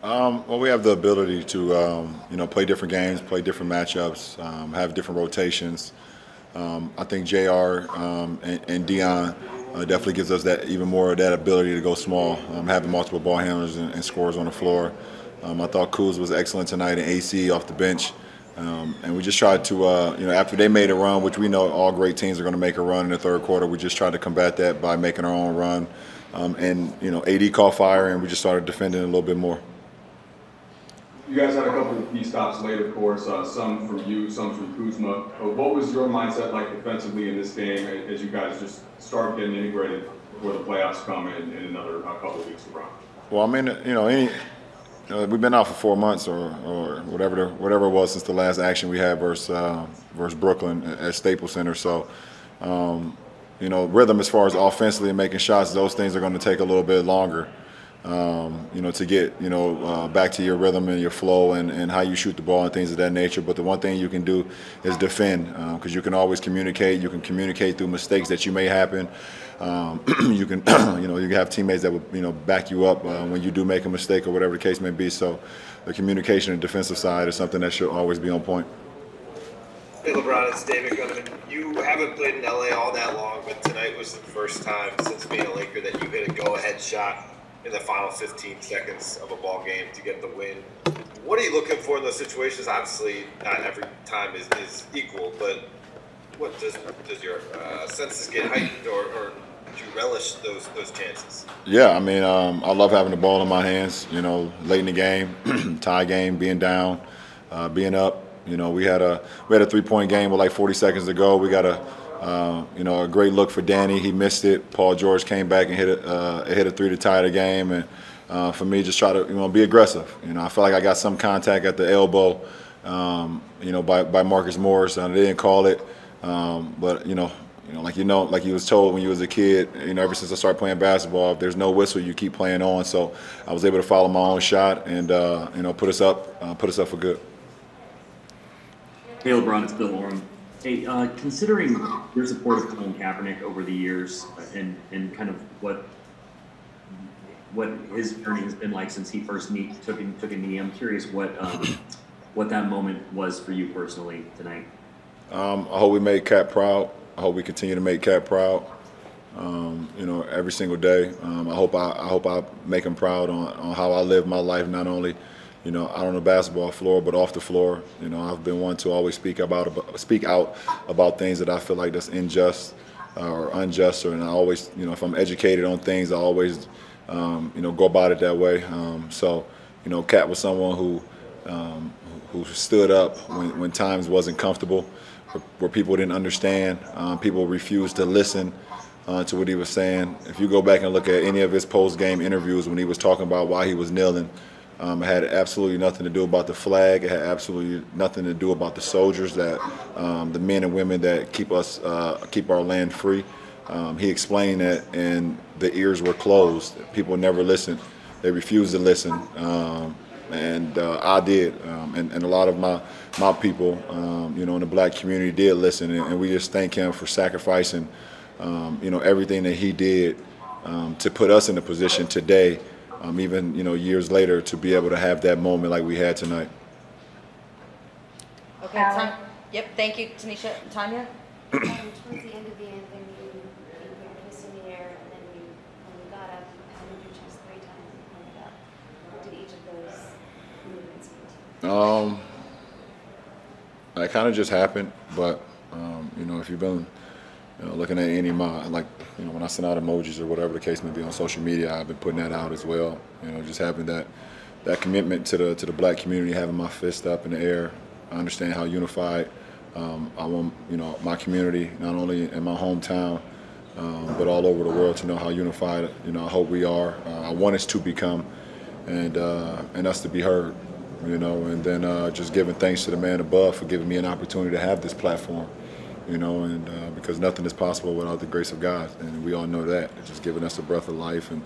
Well, we have the ability to, play different games, play different matchups, have different rotations. I think Jr. And Dion definitely gives us that even more of that ability to go small, having multiple ball handlers and scorers on the floor. I thought Kuz was excellent tonight, and AC off the bench. And we just tried to, after they made a run, which we know all great teams are going to make a run in the third quarter, we just tried to combat that by making our own run. AD caught fire, and we just started defending a little bit more. You guys had a couple of key stops late, of course, some from you, some from Kuzma. What was your mindset like defensively in this game as you guys just start getting integrated before the playoffs come in another couple of weeks to run? Well, I mean, we've been out for 4 months or whatever it was since the last action we had versus Brooklyn at Staples Center. So, rhythm as far as offensively and making shots, those things are going to take a little bit longer. To get, back to your rhythm and your flow and how you shoot the ball and things of that nature. But the one thing you can do is defend, because you can always communicate. You can communicate through mistakes that you may happen. You can, you have teammates that would, back you up when you do make a mistake or whatever the case may be. So the communication and defensive side is something that should always be on point. Hey LeBron, it's David Gunnaman. You haven't played in LA all that long, but tonight was the first time since being a Laker that you hit a go-ahead shot in the final 15 seconds of a ball game to get the win. What are you looking for in those situations? Obviously, not every time is equal, but what does your senses get heightened, or do you relish those chances? Yeah, I mean, I love having the ball in my hands. Late in the game, tie game, being down, being up. We had a 3-point game with like 40 seconds to go. We got a great look for Danny. He missed it. Paul George came back and hit a three to tie the game. And for me, just try to be aggressive. I feel like I got some contact at the elbow, by Marcus Morris. They didn't call it, but like you was told when you was a kid. Ever since I started playing basketball, if there's no whistle, you keep playing on. So I was able to follow my own shot and put us up for good. Hey LeBron, it's Bill Oram. Hey, considering your support of Colin Kaepernick over the years and kind of what his journey has been like since he first took a knee, I'm curious what that moment was for you personally tonight. I hope we made Cap proud. I hope we continue to make Cap proud. Every single day. I hope I make him proud on how I live my life, not only out on the basketball floor, but off the floor. I've been one to always speak out about things that I feel like that's unjust, and I always, if I'm educated on things, I always, go about it that way. Cat was someone who stood up when times wasn't comfortable, where people didn't understand, people refused to listen to what he was saying. If you go back and look at any of his post-game interviews when he was talking about why he was kneeling, it had absolutely nothing to do about the flag. It had absolutely nothing to do about the soldiers, that the men and women that keep our land free. He explained that, and the ears were closed. People never listened. They refused to listen, and I did, and a lot of my people, in the black community did listen, and we just thank him for sacrificing, everything that he did to put us in a position today. Even years later, to be able to have that moment like we had tonight. Okay, yep. Thank you, Tanisha. Tanya. Towards the end of the anthem, you put your fist in the air, and then when you got up, you moved your chest 3 times and pointed up. What did each of those movements mean to you? It kind of just happened, but if you've been looking at any of my, when I send out emojis or whatever the case may be on social media, I've been putting that out as well. Just having that commitment to the black community, having my fist up in the air. I understand how unified I want, my community, not only in my hometown, but all over the world, to know how unified, I hope we are. I want us to become, and us to be heard, and then just giving thanks to the man above for giving me an opportunity to have this platform. Because nothing is possible without the grace of God, and we all know that. It's just giving us a breath of life, and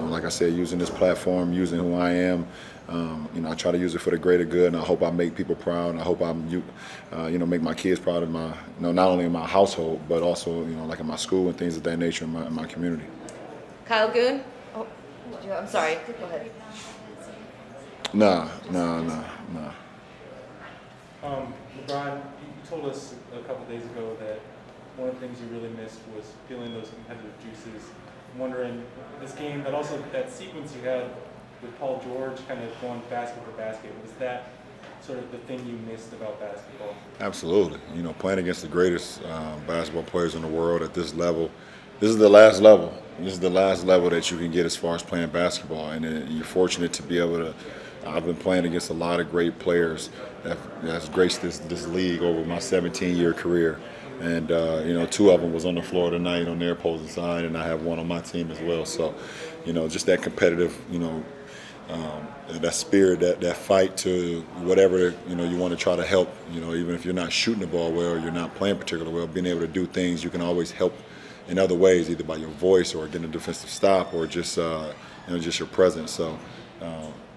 like I said, using this platform, using who I am, I try to use it for the greater good, and I hope I make people proud, and I hope make my kids proud of my, not only in my household, but also, like in my school and things of that nature in my community. Kyle Goon. Oh, I'm sorry. Go ahead. Nah. LeBron, you told us a couple days ago that one of the things you really missed was feeling those competitive juices. I'm wondering, this game, but also that sequence you had with Paul George kind of going basket for basket, was that sort of the thing you missed about basketball? Absolutely. You know, playing against the greatest basketball players in the world at this level, this is the last level. This is the last level that you can get as far as playing basketball. And you're fortunate to be able to. I've been playing against a lot of great players that's graced this league over my 17-year career. And, you know, 2 of them was on the floor tonight on their opposing side, and I have 1 on my team as well. So, you know, just that competitive, you know, that spirit, that fight to whatever, you know, you want to try to help, you know, even if you're not shooting the ball well, you're not playing particularly well, being able to do things you can always help in other ways, either by your voice or getting a defensive stop or just, you know, just your presence. So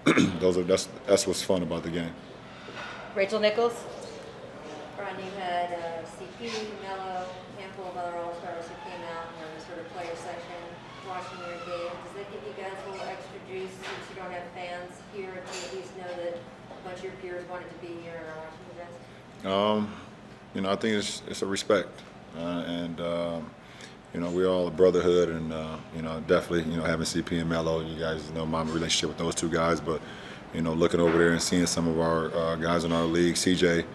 that's what's fun about the game. Rachel Nichols. Ron, you had CP, Melo, a handful of other All-Stars who came out and were sort of player section watching your game. Does that give you guys a little extra juice since you don't have fans here to at least know that a bunch of your peers wanted to be here and are watching you guys? You know, I think it's a respect, you know, we're all a brotherhood, and you know, definitely, you know, having CP and Melo, you guys know my relationship with those 2 guys, but you know, looking over there and seeing some of our guys in our league, CJ,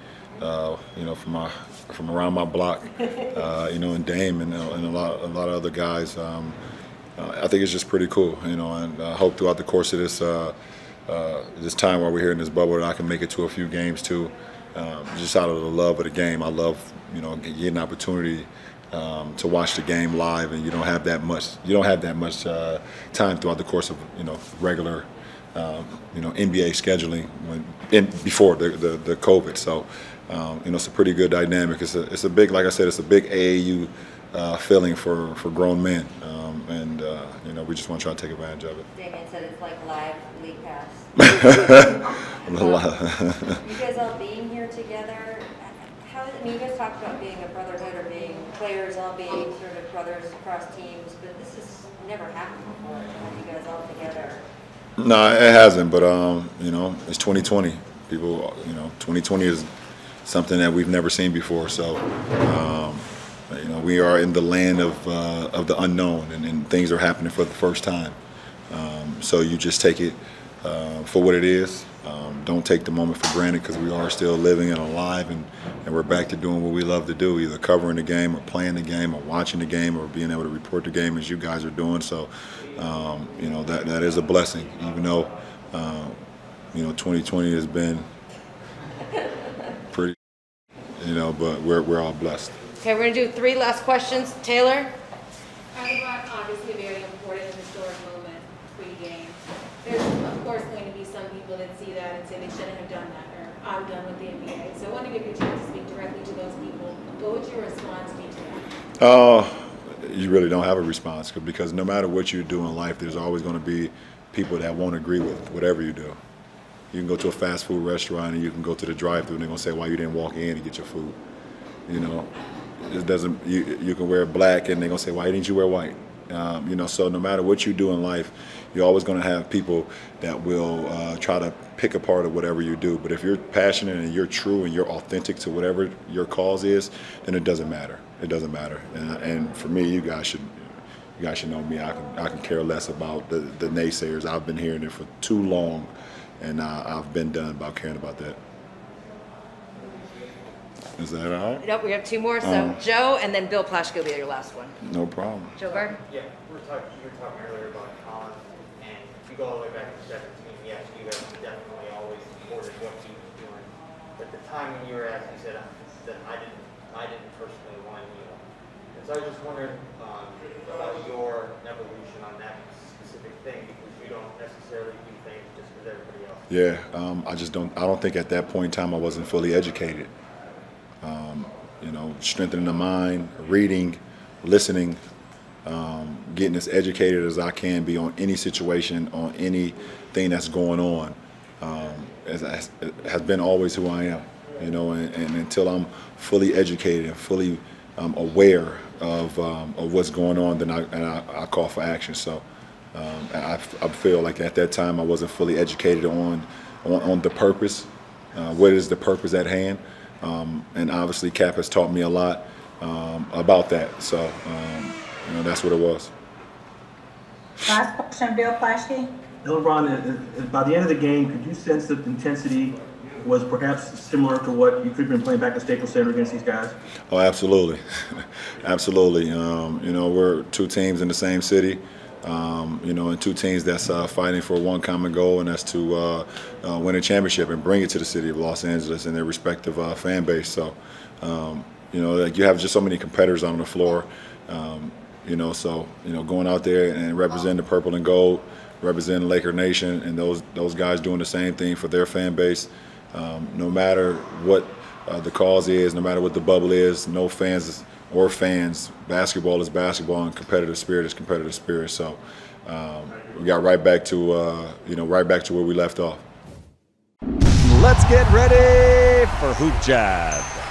you know, from around my block, you know, and Dame and a lot of other guys, I think it's just pretty cool, you know, and I hope throughout the course of this time while we're here in this bubble that I can make it to a few games too, just out of the love of the game. I love, you know, getting an opportunity to watch the game live, and you don't have that much time throughout the course of, you know, regular you know, NBA scheduling before the COVID. So you know, it's a pretty good dynamic. It's a big, like I said, it's a big AAU feeling for grown men, and you know, we just want to try to take advantage of it. Damien said it's like live league pass. You guys all being here together, I mean, you guys talked about being a brotherhood or being players all being sort of brothers across teams, but this has never happened before to have you guys all together. No, it hasn't, but you know, it's 2020. People, you know, 2020 is something that we've never seen before. So, you know, we are in the land of the unknown, and things are happening for the first time. So you just take it for what it is. Don't take the moment for granted, because we are still living and alive, and we're back to doing what we love to do, either covering the game or playing the game or watching the game or being able to report the game as you guys are doing. So, you know, that is a blessing, even though, you know, 2020 has been pretty, you know, but we're all blessed. Okay, we're going to do 3 last questions. Taylor? LeBron, obviously a very important and historic moment pre-game. There's, of course, going to be some people that see that and say they shouldn't have done that, or I'm done with the NBA. So I want to give you a chance to speak directly to those people. What would your response be to that? You really don't have a response, because no matter what you do in life, there's always going to be people that won't agree with whatever you do. You can go to a fast food restaurant and you can go to the drive-thru and they're going to say, why you didn't walk in and get your food. You know, it doesn't. You can wear black and they're going to say, why didn't you wear white? You know, so no matter what you do in life, you're always going to have people that will try to pick apart of whatever you do. But if you're passionate and you're true and you're authentic to whatever your cause is, then it doesn't matter. It doesn't matter. And for me, you guys should know me. I can care less about the naysayers. I've been hearing it for too long, and I've been done about caring about that. Is that all right? Nope, we have 2 more. So Joe, and then Bill Plaschke will be your last one. No problem. Joe Gardner? Yeah, you were talking earlier about Colin, and if you go all the way back to 17, yes, you guys definitely always supported what he was doing. But the time when you were asked, you said that I didn't personally want you. And so I was just wondering about your evolution on that specific thing, because you don't necessarily do things just because everybody else. Yeah, I don't think at that point in time I wasn't fully educated. You know, strengthening the mind, reading, listening, getting as educated as I can be on any situation, on anything that's going on, has been always who I am. You know, and until I'm fully educated and fully aware of what's going on, then I call for action. So I feel like at that time I wasn't fully educated on on the purpose. What is the purpose at hand? And obviously, Cap has taught me a lot about that. So, that's what it was. Last question, Bill Plaschke. LeBron, by the end of the game, could you sense that the intensity was perhaps similar to what you could have been playing back at Staples Center against these guys? Oh, absolutely. Absolutely. We're two teams in the same city, and two teams that's fighting for one common goal, and that's to win a championship and bring it to the city of Los Angeles and their respective fan base. So, you have just so many competitors on the floor, going out there and representing the purple and gold, representing Laker Nation, and those guys doing the same thing for their fan base. No matter what the cause is, no matter what the bubble is, no fans or fans. Basketball is basketball, and competitive spirit is competitive spirit. So we got right back to where we left off. Let's get ready for HoopJab.